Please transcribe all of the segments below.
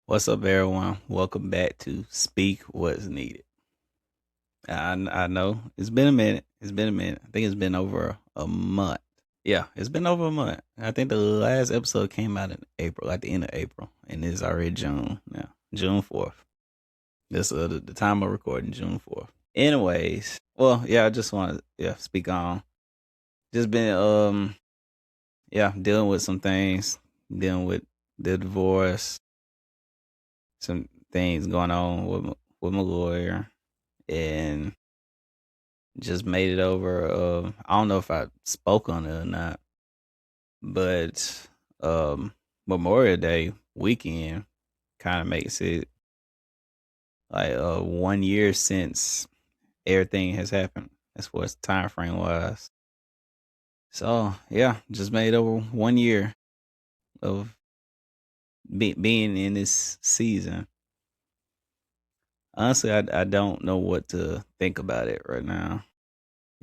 What's up, everyone? Welcome back to Speak What's Needed. I know it's been a minute. It's been a minute. I think it's been over a month. Yeah, it's been over a month. I think the last episode came out in April, at the end of April, and it's already June now, June 4th. This the time of recording, June 4th. Anyways, well, yeah, I just want to speak on just been dealing with some things, dealing with the divorce, some things going on with my lawyer, and just made it over. I don't know if I spoke on it or not, but Memorial Day weekend kind of makes it like 1 year since everything has happened as far as time frame wise. So yeah, just made over 1 year of being in this season. Honestly, I don't know what to think about it right now.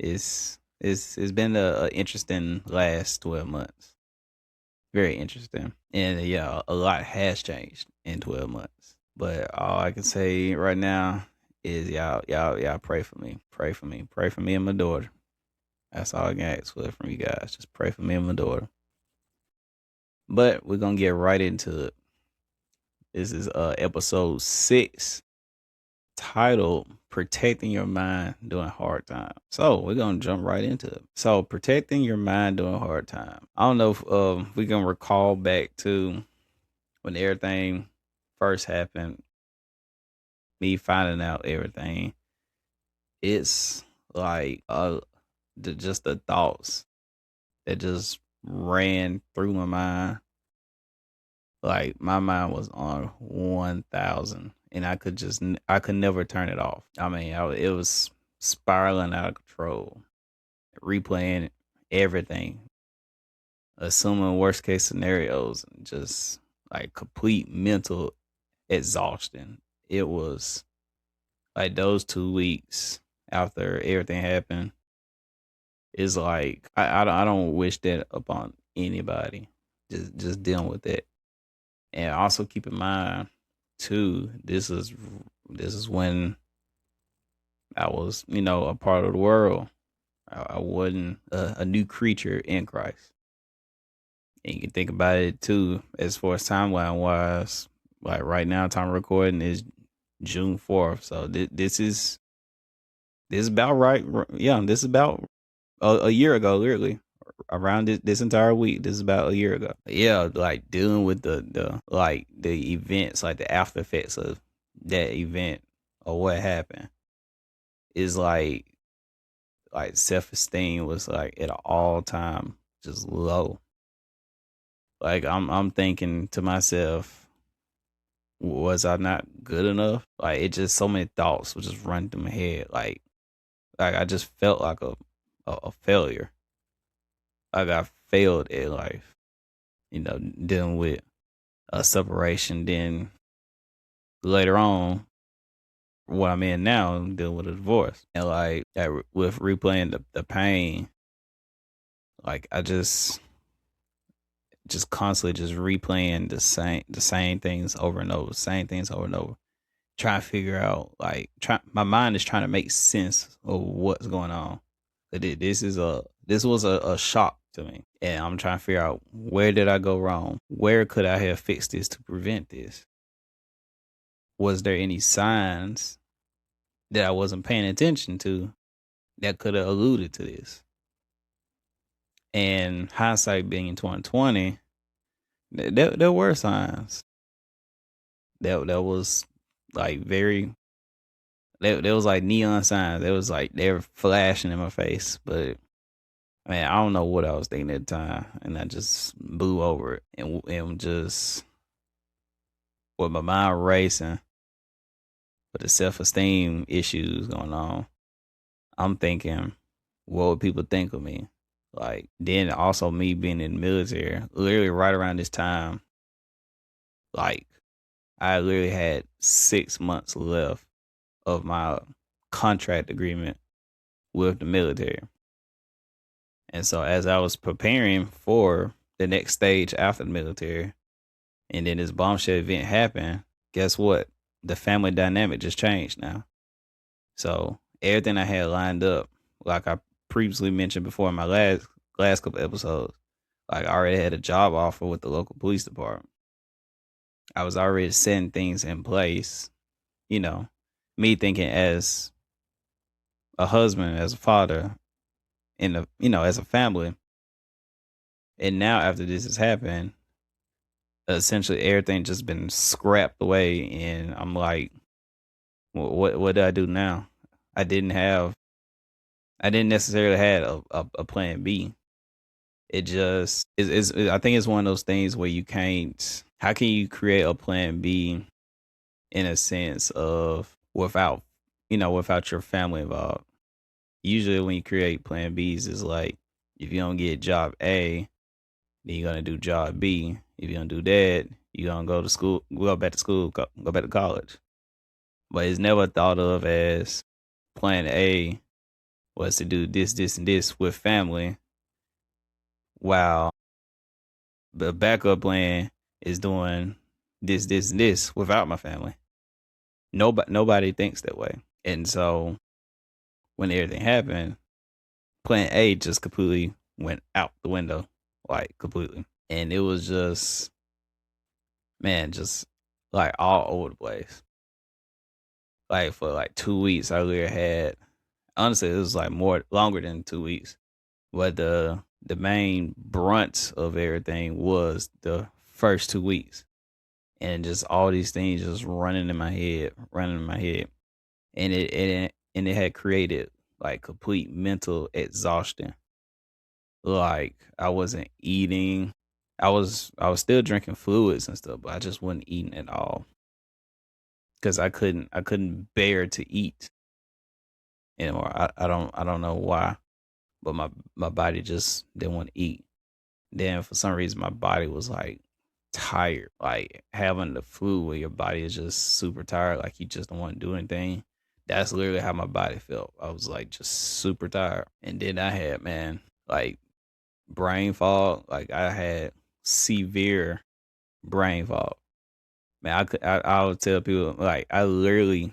It's been a interesting last 12 months. Very interesting, and yeah, a lot has changed in 12 months. But all I can say right now is y'all pray for me, pray for me and my daughter. That's all I can ask for from you guys. Just pray for me and my daughter. But we're gonna get right into it. This is episode 6, titled Protecting Your Mind During Hard Times. So we're gonna jump right into it. So protecting your mind during hard time. I don't know if we can recall back to when everything first happened, me finding out everything. It's like just the thoughts that just ran through my mind. Like my mind was on 1,000, and I could never turn it off. I mean, it was spiraling out of control, replaying everything, assuming worst case scenarios, and just like complete mental exhaustion. It was like those 2 weeks after everything happened is like I don't wish that upon anybody. Just dealing with it, and also keep in mind too. This is when I was a part of the world. I wasn't a new creature in Christ. And you can think about it too, as far as timeline wise. Like right now, time recording is June 4th. So this is about right. Yeah, this is about a year ago, literally. Around this entire week, this is about a year ago. Yeah, like dealing with the events, like the after effects of that event or what happened is like self esteem was like at an all time just low. Like I'm thinking to myself, was I not good enough? Like it just so many thoughts would just run through my head. Like I just felt like a failure. Like I failed at life. Dealing with a separation. Then later on, what I'm in now, I'm dealing with a divorce. And with replaying the pain, like I just constantly just replaying the same things over and over, same things over and over. Trying to figure out my mind is trying to make sense of what's going on. This was a shock to me, and I'm trying to figure out where did I go wrong? Where could I have fixed this to prevent this? Was there any signs that I wasn't paying attention to that could have alluded to this? And hindsight being in 2020, there were signs that was like very there was like neon signs. There was like they were flashing in my face, but man, I don't know what I was thinking at the time, and I just blew over it and just with my mind racing, with the self esteem issues going on. I'm thinking, what would people think of me? Like then also me being in the military, literally right around this time, like I literally had 6 months left of my contract agreement with the military. And so as I was preparing for the next stage after the military, and then this bombshell event happened, guess what? The family dynamic just changed now. So everything I had lined up, like I previously mentioned before in my last couple episodes, like I already had a job offer with the local police department. I was already setting things in place, you know, me thinking as a husband, as a father, in the as a family. And now after this has happened, essentially everything just been scrapped away, and I'm like, what do I do now? I didn't have I didn't necessarily have a plan B. It just is. I think it's one of those things where you can't. How can you create a plan B in a sense of without without your family involved? Usually, when you create plan Bs, it's like if you don't get job A, then you're gonna do job B. If you don't do that, you're gonna go to school, go back to school, go back to college. But it's never thought of as plan A was to do this, this, and this with family, while the backup plan is doing this, this, and this without my family. Nobody thinks that way. And so when everything happened, plan A just completely went out the window, like completely. And it was just, man, just like all over the place. Like for like 2 weeks, I literally had, honestly, it was like more longer than 2 weeks. But the main brunt of everything was the first 2 weeks, and just all these things just running in my head, and it had created like complete mental exhaustion. Like I wasn't eating. I was still drinking fluids and stuff, but I just wasn't eating at all because I couldn't bear to eat anymore. I don't know why, but my body just didn't want to eat. Then for some reason my body was like tired, like having the flu where your body is just super tired, like you just don't want to do anything. That's literally how my body felt. I was like just super tired. And then I had, man, like brain fog. Like I had severe brain fog. Man, I would tell people like I literally,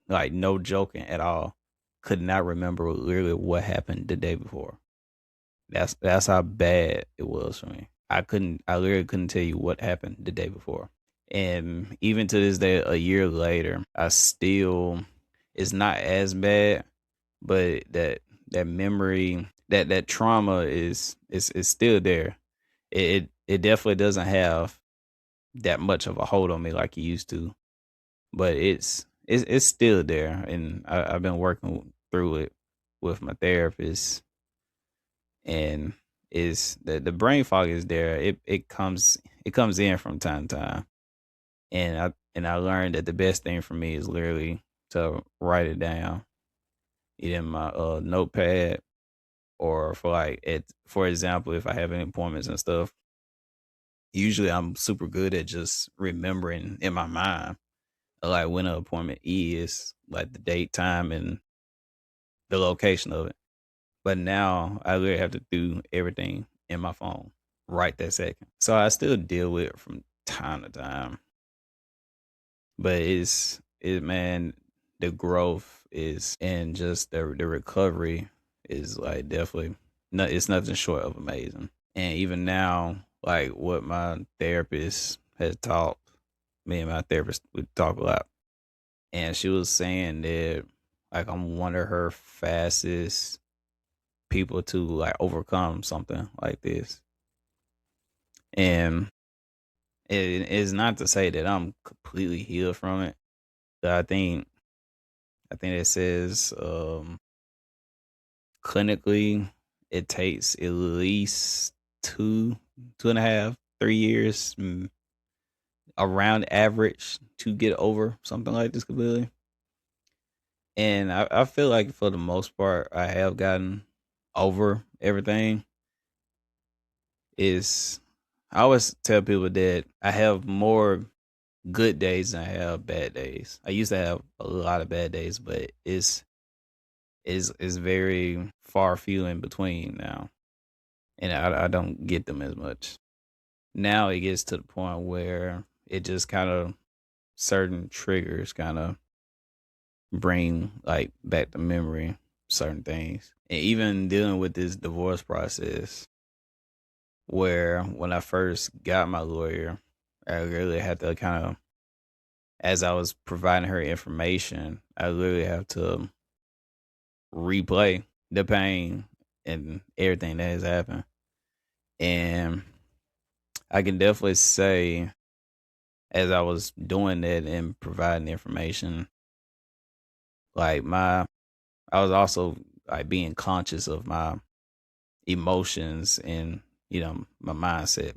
like no joking at all, could not remember literally what happened the day before. That's how bad it was for me. I literally couldn't tell you what happened the day before. And even to this day, a year later, I still, it's not as bad, but that memory, that trauma is still there. It definitely doesn't have that much of a hold on me like it used to, but it's still there, and I've been working through it with my therapist, and is the brain fog is there. It comes in from time to time, and I learned that the best thing for me is literally to write it down, either in my notepad, or for like for example, if I have any appointments and stuff. Usually, I'm super good at just remembering in my mind, like when an appointment is, like the date, time, and the location of it. But now I literally have to do everything in my phone right that second. So I still deal with it from time to time. But man, the growth is, and just the recovery is like definitely no, it's nothing short of amazing. And even now, like what my therapist has taught me, and my therapist we talk a lot, and she was saying that like I'm one of her fastest people to like overcome something like this. And it is not to say that I'm completely healed from it. But I think it says clinically it takes at least 2.5, 3 years, around average, to get over something like this completely. And I feel like for the most part I have gotten over everything. Is I always tell people that I have more good days than I have bad days. I used to have a lot of bad days, but it's very far few in between now, and I don't get them as much. Now it gets to the point where it just kind of certain triggers kind of bring like back the memory certain things. And even dealing with this divorce process, where when I first got my lawyer, I really had to kind of, as I was providing her information, I literally have to replay the pain and everything that has happened. And I can definitely say, as I was doing that and providing the information, like I was also like being conscious of my emotions and my mindset.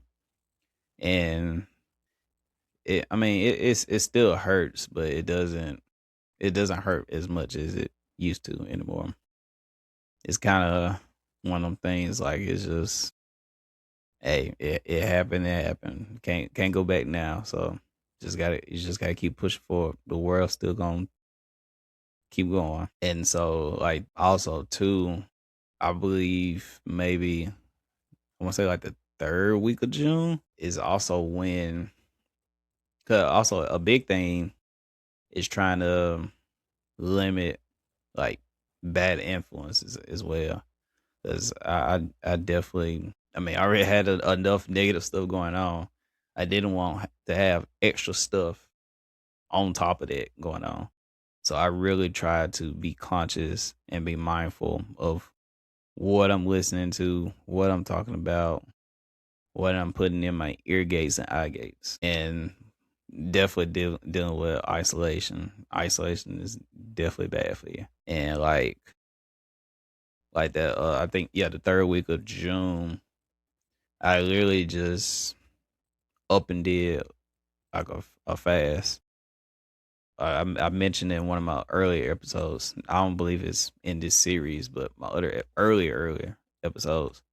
And it still hurts, but it doesn't hurt as much as it used to anymore. It's kind of one of them things, like, it's just, hey, it happened. It happened. Can't go back now. So you just gotta keep pushing forward. The world's still gonna keep going. And so, like, also too, I believe maybe I want to say like the third week of June is also when, cause also a big thing is trying to limit like bad influences as well. Cause I definitely, I already had enough negative stuff going on. I didn't want to have extra stuff on top of that going on. So I really tried to be conscious and be mindful of what I'm listening to, what I'm talking about, what I'm putting in my ear gates and eye gates, and definitely dealing with isolation. Isolation is definitely bad for you, and like that. I think, yeah, the third week of June, I literally just up and did like a fast. I mentioned in one of my earlier episodes. I don't believe it's in this series, but my other earlier episodes,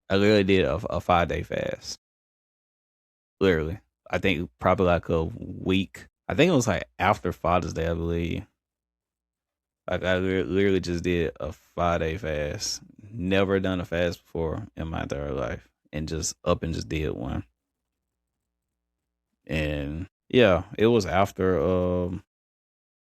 I literally did a 5 day fast. Literally, I think probably like a week. I think it was like after Father's Day, I believe. Like, I literally just did a 5 day fast. Never done a fast before in my entire life, and just up and just did one. And yeah, it was after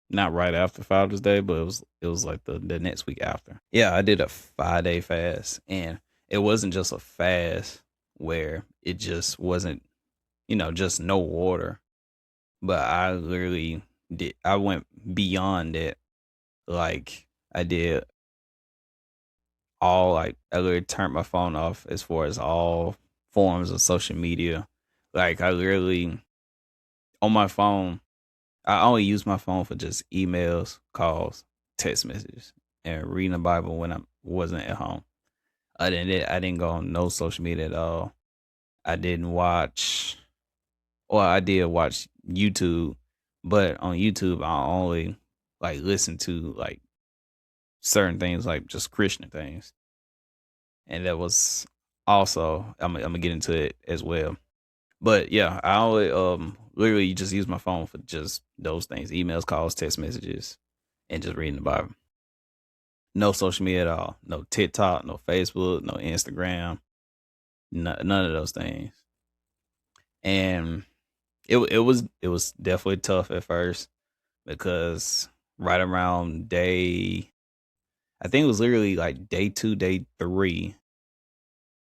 not right after Father's Day, but it was like the next week after. Yeah, I did a 5 day fast, and it wasn't just a fast where it just wasn't, just no water, but I literally did. I went beyond it. Like, I did I literally turned my phone off as far as all forms of social media. Like, I literally, on my phone, I only use my phone for just emails, calls, text messages, and reading the Bible when I wasn't at home. I didn't go on no social media at all. I didn't watch. Well, I did watch YouTube, but on YouTube I only like listen to like certain things, like just Christian things, and that was also, I'm gonna get into it as well. But yeah, I only literally just use my phone for just those things: emails, calls, text messages, and just reading the Bible. No social media at all. No TikTok, no Facebook, no Instagram, none of those things. And it was definitely tough at first, because right around day, I think it was literally like day 2, day 3,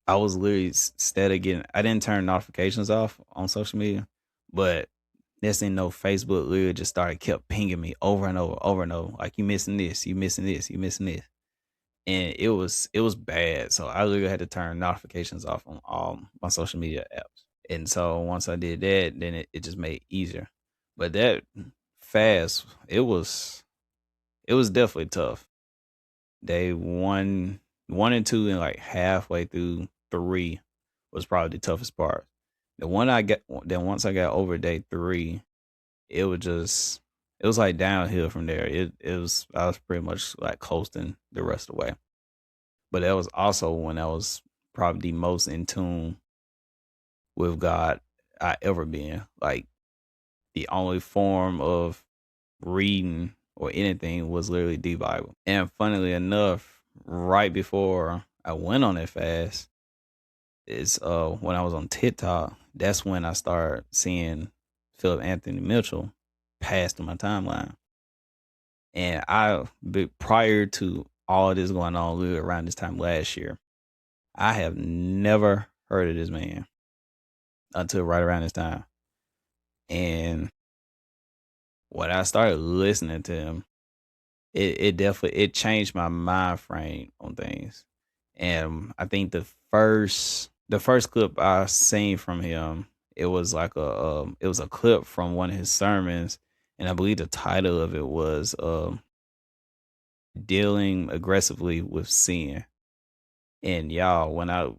I was literally instead of getting, I didn't turn notifications off on social media, but next thing you know, Facebook literally just kept pinging me over and over and over, like, you missing this, you missing this, you missing this, and it was bad. So I literally had to turn notifications off on all my social media apps. And so once I did that, then it just made it easier. But that fast, it was definitely tough. Day one and two, and like halfway through 3 was probably the toughest part. Then once I got over day 3, it was like downhill from there. I was pretty much like coasting the rest of the way. But that was also when I was probably the most in tune with God I ever been. Like, the only form of reading or anything was literally the Bible. And funnily enough, right before I went on that fast, is when I was on TikTok. That's when I started seeing Philip Anthony Mitchell passed on my timeline. And prior to all of this going on around this time last year, I have never heard of this man until right around this time. And when I started listening to him, it definitely it changed my mind frame on things. And I think the first clip I seen from him, it was like it was a clip from one of his sermons, and I believe the title of it was dealing aggressively with sin. And y'all, when I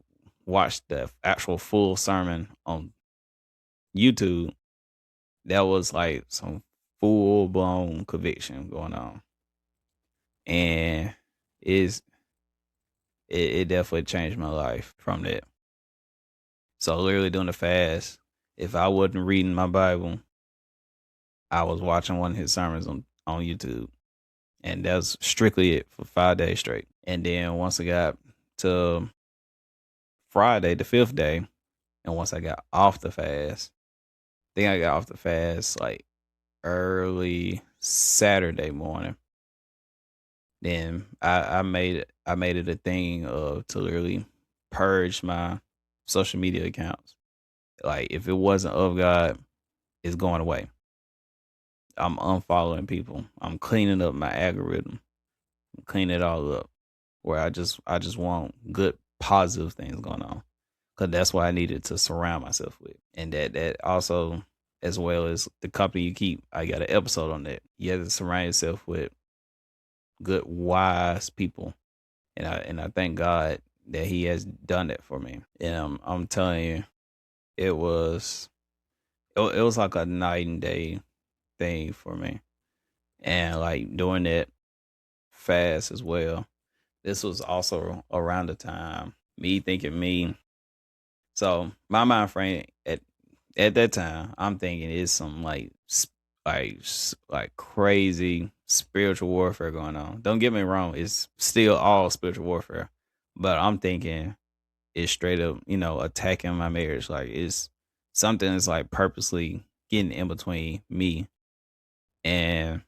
watched the actual full sermon on YouTube, that was like some full blown conviction going on. And is it definitely changed my life from that. So literally doing the fast, if I wasn't reading my Bible, I was watching one of his sermons on YouTube. And that's strictly it for 5 days straight. And then once I got to Friday, the fifth day, and once I got off the fast, I think I got off the fast like early Saturday morning. Then I made it a thing of to literally purge my social media accounts. Like if it wasn't of God, it's going away. I'm unfollowing people. I'm cleaning up my algorithm. I'm cleaning it all up. Where I just want good positive things going on. Cause that's what I needed to surround myself with. And that also, as well as the company you keep, I got an episode on that. You have to surround yourself with good, wise people. And I thank God that He has done that for me. And I'm telling you, it was like a night and day thing for me. And like doing that fast as well. This was also around the time me thinking me. So my mind frame at that time, I'm thinking it's some like crazy spiritual warfare going on. Don't get me wrong, it's still all spiritual warfare, but I'm thinking it's straight up, attacking my marriage. Like it's something that's like purposely getting in between me and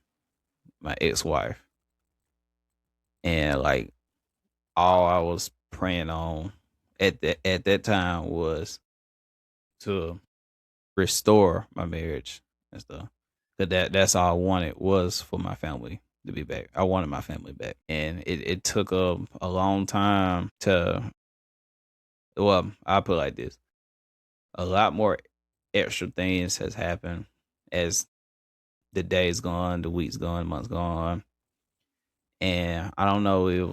my ex-wife. And like all I was praying on at that time was to restore my marriage and stuff. That's all I wanted was for my family to be back. I wanted my family back. And it took a long time to, well, I'll put it like this. A lot more extra things has happened as the days gone, the weeks gone, the months gone. And I don't know, it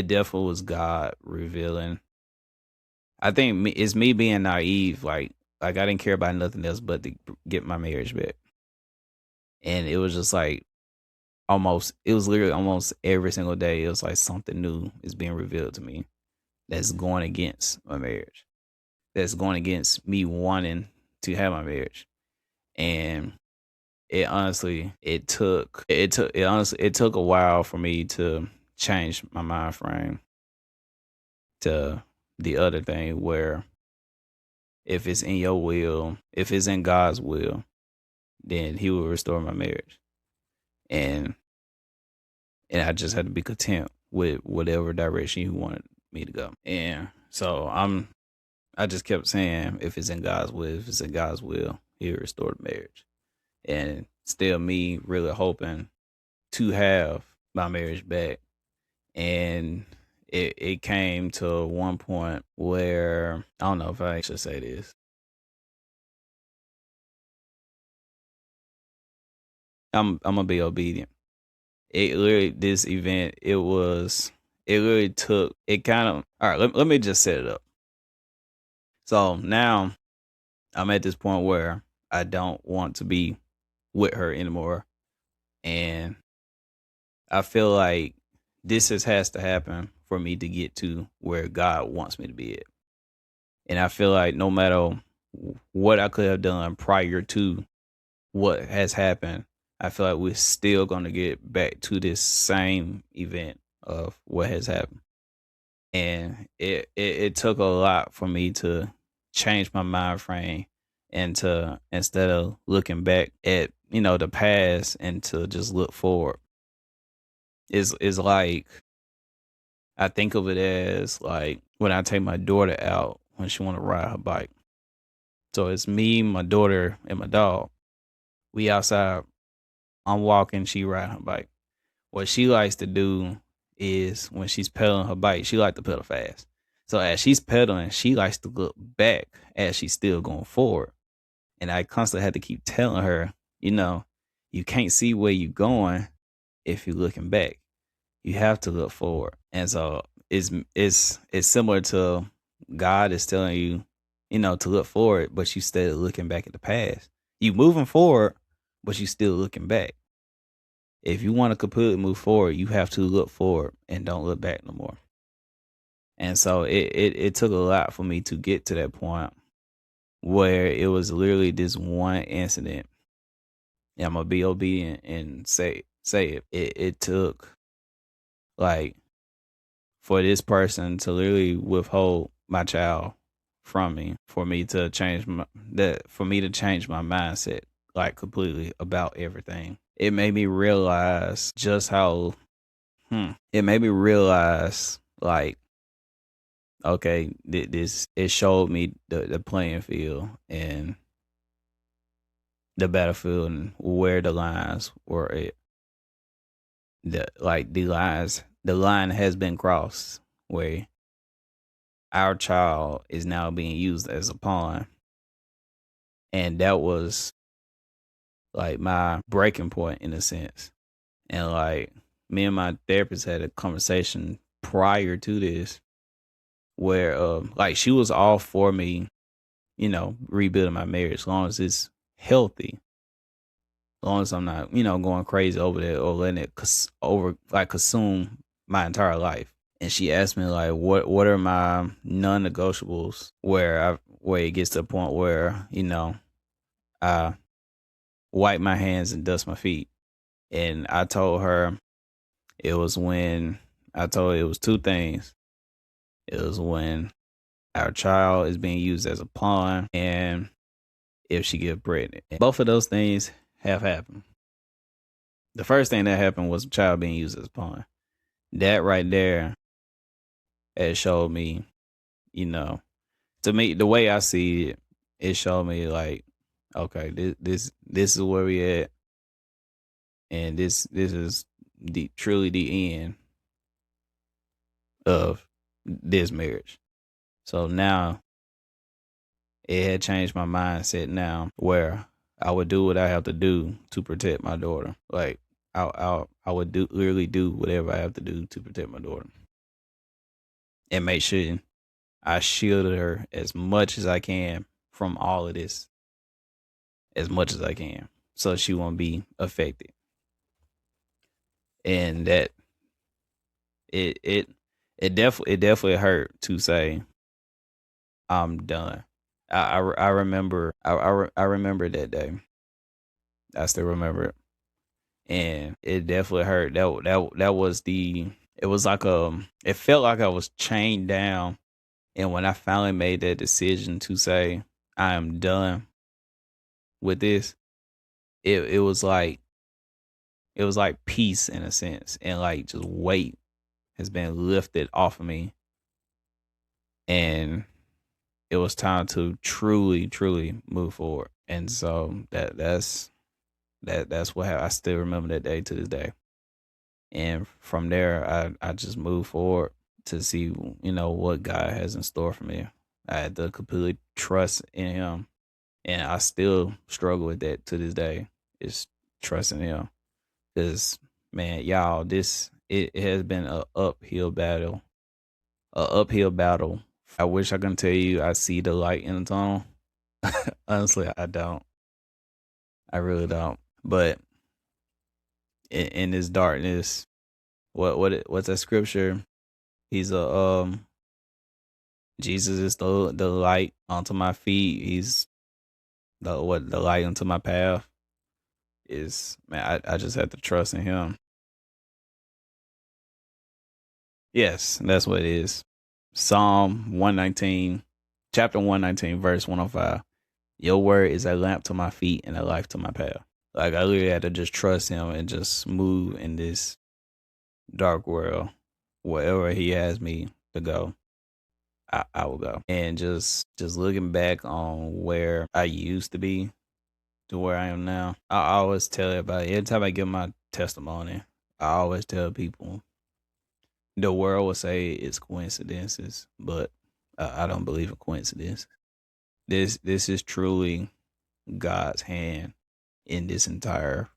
definitely was God revealing. I think it's me being naive, like I didn't care about nothing else but to get my marriage back. And it was just like it was literally almost every single day. It was like something new is being revealed to me that's going against my marriage, that's going against me wanting to have my marriage. And it took a while for me to change my mind frame to the other thing where if it's in your will, if it's in God's will, then He will restore my marriage. And I just had to be content with whatever direction He wanted me to go. And so I just kept saying, if it's in God's will, if it's in God's will, He'll restore the marriage. And still me really hoping to have my marriage back. And it came to one point where I don't know if I should say this. I'm gonna be obedient. It literally this event it literally took it kind of all right. Let me just set it up. So now I'm at this point where I don't want to be with her anymore, and I feel like this has to happen for me to get to where God wants me to be at. And I feel like no matter what I could have done prior to what has happened, I feel like we're still going to get back to this same event of what has happened. And it took a lot for me to change my mind frame and to instead of looking back at, you know, the past and to just look forward. Is like, I think of it as like when I take my daughter out when she want to ride her bike. So it's me, my daughter, and my dog. We outside. I'm walking. She riding her bike. What she likes to do is when she's pedaling her bike, she like to pedal fast. So as she's pedaling, she likes to look back as she's still going forward. And I constantly had to keep telling her, you know, you can't see where you're going if you're looking back. You have to look forward. And so it's similar to God is telling you, you know, to look forward, but you still looking back at the past. You moving forward, but you still looking back. If you want to completely move forward, you have to look forward and don't look back no more. And so it took a lot for me to get to that point where it was literally this one incident. And I'm gonna be obedient and say it. It took like for this person to literally withhold my child from me for me to change my mindset like completely about everything. It made me realize just how it made me realize like, okay, this it showed me the playing field and the battlefield and where the lines were at. The line has been crossed where our child is now being used as a pawn. And that was like my breaking point in a sense. And like me and my therapist had a conversation prior to this where like she was all for me, you know, rebuilding my marriage as long as it's healthy. As long as I'm not, you know, going crazy over there or letting it consume my entire life. And she asked me like, what are my non-negotiables where it gets to the point where, you know, I wipe my hands and dust my feet. And I told her it was it was two things. It was when our child is being used as a pawn and if she get pregnant. And both of those things have happened. The first thing that happened was a child being used as a pawn. That right there it showed me, you know, to me, the way I see it, it showed me like, okay, this is where we at, and this is truly the end of this marriage. So now it had changed my mindset now where I would do what I have to do to protect my daughter. Like I would literally do whatever I have to do to protect my daughter and make sure I shielded her as much as I can from all of this, as much as I can, so she won't be affected. And that it it it definitely hurt to say I'm done. I remember I remember that day. I still remember it, and it definitely hurt. That was the. It was like it felt like I was chained down, and when I finally made that decision to say I am done with this, it was like peace in a sense, and like just weight has been lifted off of me, and it was time to truly move forward. And so that's what I still remember that day to this day. And from there, I just moved forward to see, you know, what God has in store for me. I had to completely trust in Him, and I still struggle with that to this day. Is trusting Him, because man, y'all, it has been a uphill battle, I wish I could tell you I see the light in the tunnel. Honestly, I don't. I really don't. But in this darkness, what's that scripture? He's a Jesus is the light onto my feet. He's the light onto my path. Is man, I just have to trust in Him. Yes, that's what it is. Psalm 119, chapter 119, verse 105. Your word is a lamp to my feet and a life to my path. Like I literally had to just trust him and just move in this dark world. Wherever he has me to go, I will go. And just looking back on where I used to be to where I am now, I always tell everybody, every time I give my testimony, I always tell people the world will say it's coincidences, but I don't believe in coincidence. This is truly God's hand in this entire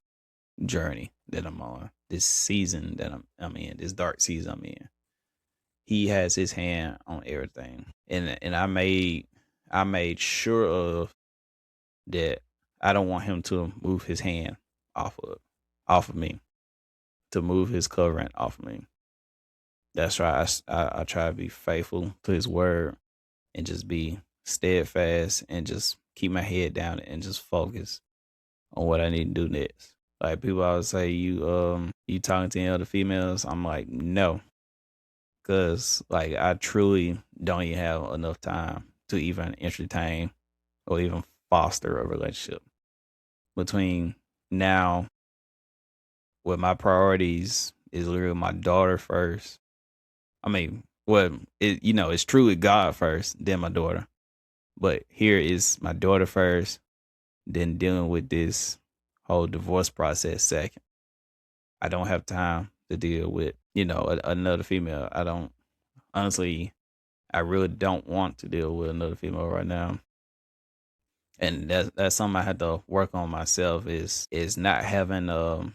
journey that I'm on, this season that I'm in, this dark season I'm in. He has his hand on everything, and I made sure of that. I don't want him to move his hand off of me, to move his covering off of me. That's why I try to be faithful to his word and just be steadfast and just keep my head down and just focus on what I need to do next. Like people always say, you talking to any other females? I'm like, no, because like I truly don't even have enough time to even entertain or even foster a relationship. Between now, with my priorities is literally my daughter first. I mean, well, it's truly God first, then my daughter. But here is my daughter first, then dealing with this whole divorce process second. I don't have time to deal with, another female. I don't, honestly, I really don't want to deal with another female right now. And that's something I had to work on myself is not having a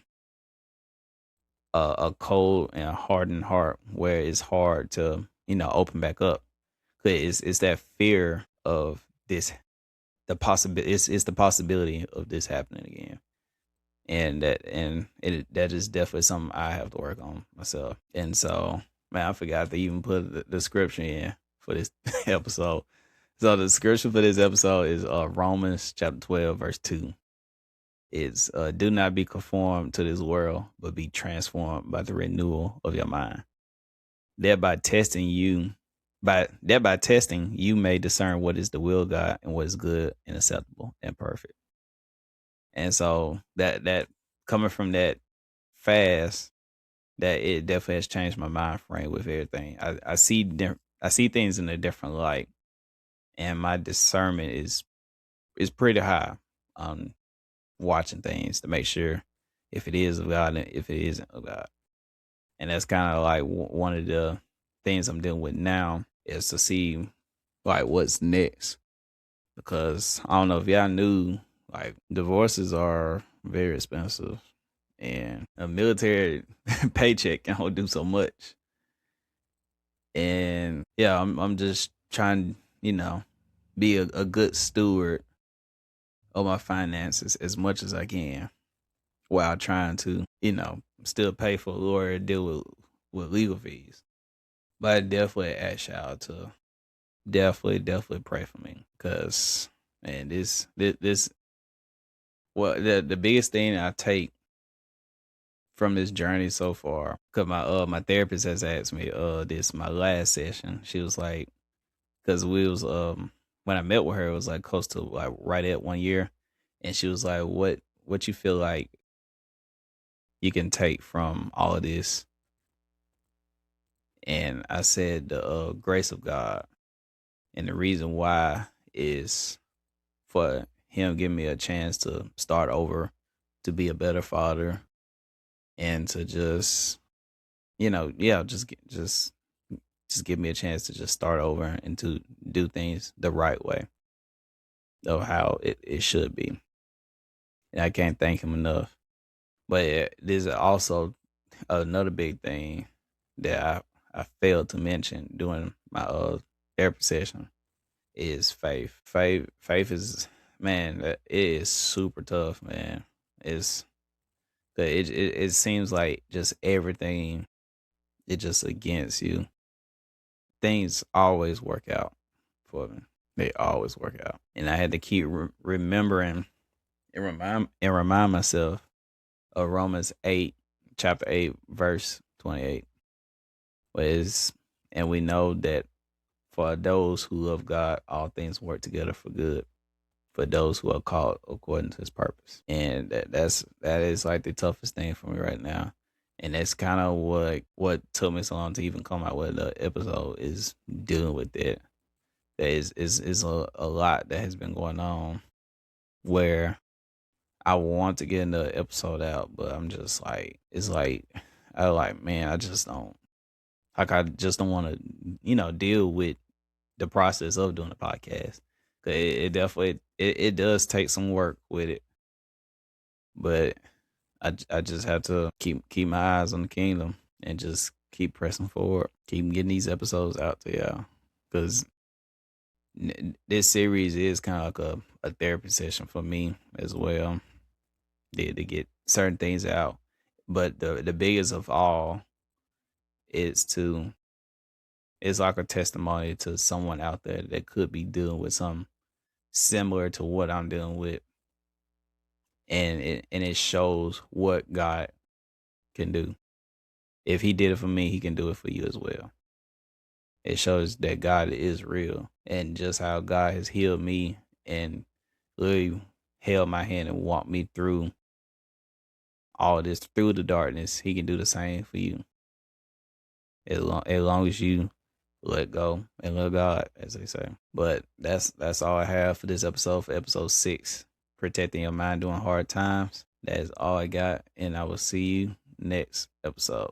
cold and hardened heart where it's hard to, open back up. 'Cause it's that fear of this, the possibility, it's the possibility of this happening again. That is definitely something I have to work on myself. And so, man, I forgot to even put the description in for this episode. So the description for this episode is Romans chapter 12 verse 2. It's do not be conformed to this world, but be transformed by the renewal of your mind. Thereby testing you may discern what is the will of God and what is good and acceptable and perfect. And so that coming from that fast, that it definitely has changed my mind frame with everything. I see things in a different light, and my discernment is pretty high on watching things to make sure if it is of God and if it isn't of God. And that's kind of like one of the things I'm dealing with now is to see like what's next, because I don't know if y'all knew, like divorces are very expensive, and a military paycheck can only do so much. And yeah, I'm just trying, be a good steward of my finances as much as I can while trying to, still pay for a lawyer, deal with legal fees. But I definitely ask y'all to definitely pray for me, because man, this well, the biggest thing I take from this journey so far, because my therapist has asked me this my last session. She was like, because we was when I met with her, it was like close to like right at 1 year, and she was like, what you feel like you can take from all of this? And I said the grace of God, and the reason why is for him giving me a chance to start over, to be a better father, and to just, yeah, just give me a chance to just start over and to do things the right way of how it should be. And I can't thank him enough. But there's also another big thing that I failed to mention during my therapy session is faith. Faith is, man, it is super tough, man. It seems like just everything is just against you. Things always work out for me. They always work out, and I had to keep remembering and remind myself of Romans 8, chapter 8, verse 28, where it's, and we know that for those who love God, all things work together for good, for those who are called according to his purpose. And that is like the toughest thing for me right now. And that's kind of what took me so long to even come out with the episode, is dealing with that. That is a lot that has been going on, where I want to get the episode out, but I'm just like, it's like, I like, man, I just don't, like, I just don't want to, deal with the process of doing a podcast. 'Cause it definitely, it does take some work with it, but I just have to keep my eyes on the kingdom and just keep pressing forward, keep getting these episodes out to y'all. Cause this series is kind of like a therapy session for me as well. To get certain things out. But the biggest of all is it's like a testimony to someone out there that could be dealing with something similar to what I'm dealing with. And it shows what God can do. If he did it for me, he can do it for you as well. It shows that God is real, and just how God has healed me and really held my hand and walked me through all this, through the darkness. He can do the same for you. As long as you let go and let God, as they say. But that's all I have for this episode, for episode 6, protecting your mind during hard times. That is all I got, and I will see you next episode.